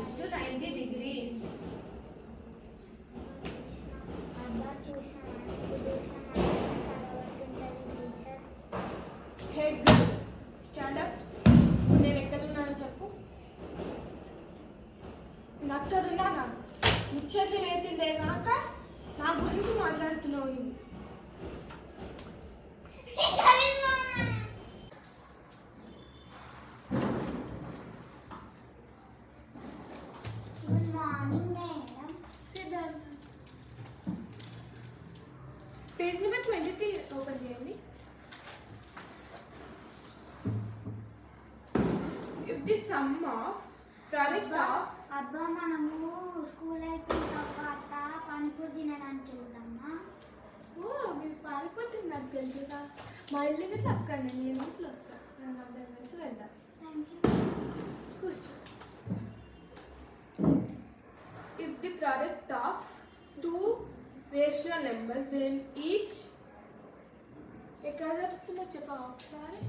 equals to 90 degrees. Head girl, stand up. నేను ఎక్కడున్నానో చెప్పు. నక్కడున్నానా? ముచ్చట్లు వేసిందే కాక నా గురించి మాట్లాడుతున్నావు నువ్వు. Good morning madam. Siddhartha, page number 23 open చేయండి. If the sum of product of అబ్బా మనము స్కూల్ అయిపోయిన తర్వాత పానీపూరి తినడానికి వెళ్దామా? మీరు పారిపోతుంది నాకు తెలుసుగా. మా ఇల్లు గిట్లా అక్కడనే, నేను ఇంట్లో వస్తాను. నేను అందరం కలిసి వెళ్దాం. Thank you. కూర్చో. If the product of two rational numbers then each ఎక్కడ జరుగుతుందో చెప్పవా ఒకసారి?